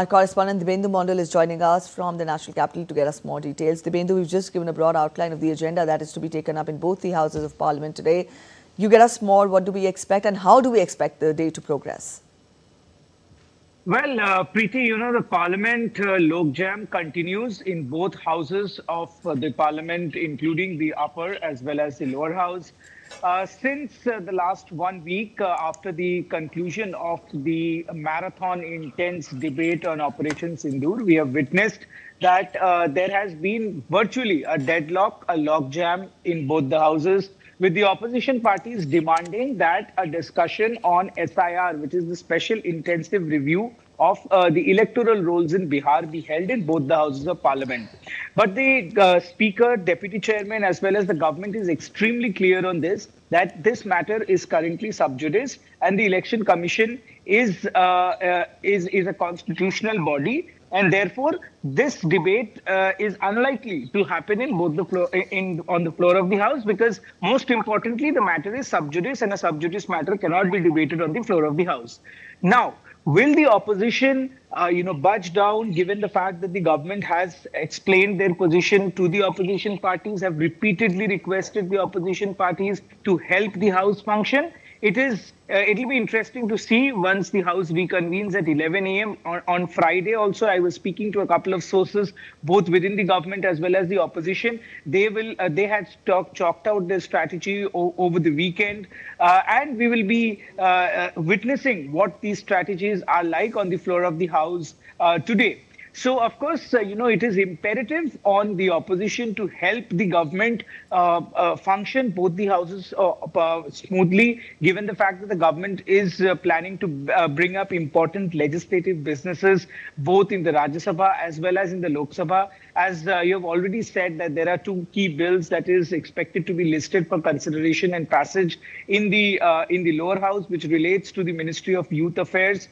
Our correspondent Dibendu Mondal is joining us from the National Capital to get us more details. Dibendu, we've just given a broad outline of the agenda that is to be taken up in both the Houses of Parliament today. You get us more. What do we expect and how do we expect the day to progress? Well, Preeti, the Parliament Lok Jam continues in both houses of the Parliament, including the upper as well as the lower house. Since the last 1 week after the conclusion of the marathon intense debate on Operation Sindoor, we have witnessed that there has been virtually a deadlock, a logjam in both the houses, with the opposition parties demanding that a discussion on SIR, which is the Special Intensive Review of the electoral rolls in Bihar, be held in both the houses of parliament. But the Speaker, Deputy Chairman, as well as the government is extremely clear on this, that this matter is currently subjudice and the Election Commission is a constitutional body. And therefore, this debate is unlikely to happen in both the floor, on the floor of the House, because most importantly, the matter is sub judice, and a sub judice matter cannot be debated on the floor of the House. Now, will the opposition, budge down, given the fact that the government has explained their position to the opposition parties, have repeatedly requested the opposition parties to help the House function? It'll be interesting to see once the House reconvenes at 11 a.m. On Friday. Also, I was speaking to a couple of sources, both within the government as well as the opposition. They had chalked out their strategy over the weekend, and we will be witnessing what these strategies are like on the floor of the House today. So, of course, it is imperative on the opposition to help the government function both the houses smoothly, given the fact that the government is planning to bring up important legislative businesses, both in the Rajya Sabha as well as in the Lok Sabha. As you have already said, that there are two key bills that is expected to be listed for consideration and passage in the lower house, which relates to the Ministry of Youth Affairs,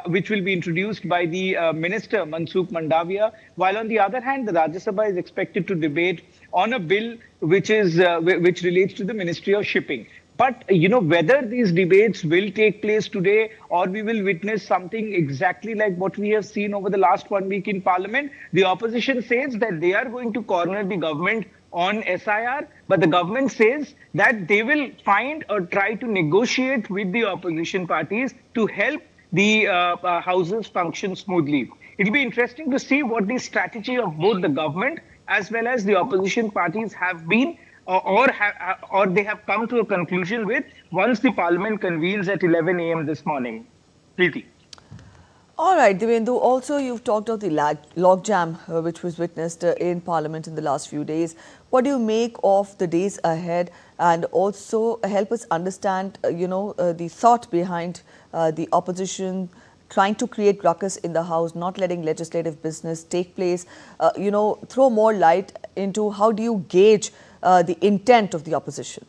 which will be introduced by the Minister Mansukh Mandavia, while on the other hand, the Rajya Sabha is expected to debate on a bill which relates to the Ministry of Shipping. But, whether these debates will take place today or we will witness something exactly like what we have seen over the last 1 week in Parliament, the opposition says that they are going to corner the government on SIR, but the government says that they will find or try to negotiate with the opposition parties to help the houses function smoothly. It'll be interesting to see what the strategy of both the government as well as the opposition parties have been, or they have come to a conclusion with once the Parliament convenes at 11 a.m. this morning. Preeti. All right, Dibendu, also you've talked of the logjam which was witnessed in Parliament in the last few days. What do you make of the days ahead, and also help us understand, the thought behind the opposition trying to create ruckus in the House, not letting legislative business take place, throw more light into how do you gauge the intent of the opposition?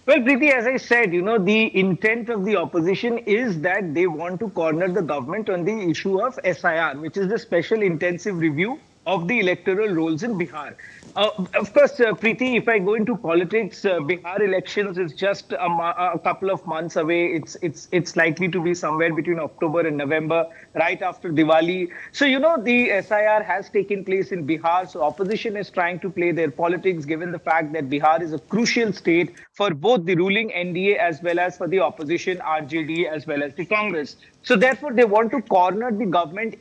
Well, Preeti, as I said, the intent of the opposition is that they want to corner the government on the issue of SIR, which is the Special Intensive Review of the electoral rolls in Bihar. Of course, Preeti, if I go into politics, Bihar elections is just a couple of months away. It's likely to be somewhere between October and November, right after Diwali. So, the SIR has taken place in Bihar. So, opposition is trying to play their politics, given the fact that Bihar is a crucial state for both the ruling NDA as well as for the opposition RJD as well as the Congress. So therefore, they want to corner the government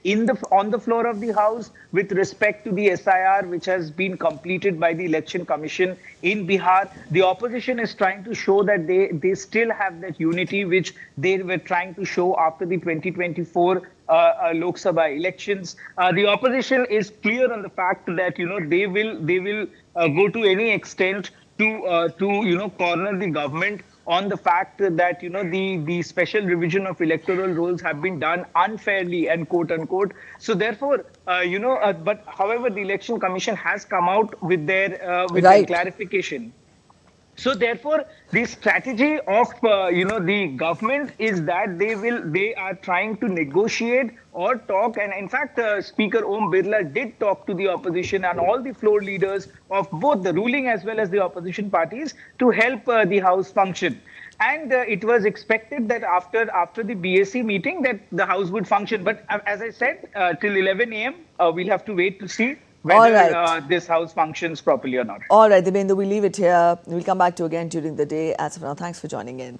on the floor of the House with respect to the SIR, which has been completed by the Election Commission in Bihar. The opposition is trying to show that they still have that unity which they were trying to show after the 2024 Lok Sabha elections. The opposition is clear on the fact that they will go to any extent to corner the government on the fact that the special revision of electoral rolls have been done unfairly and quote unquote. So therefore, but however, the Election Commission has come out with their clarification. So therefore, the strategy of the government is that they are trying to negotiate or talk, and in fact, Speaker Om Birla did talk to the opposition and all the floor leaders of both the ruling as well as the opposition parties to help the House function. And it was expected that after the BSc meeting that the House would function. But as I said, till 11 a.m., we'll have to wait to see All whether right. this House functions properly or not. All right, Divyendu, we leave it here. We'll come back to you again during the day. As of now, thanks for joining in.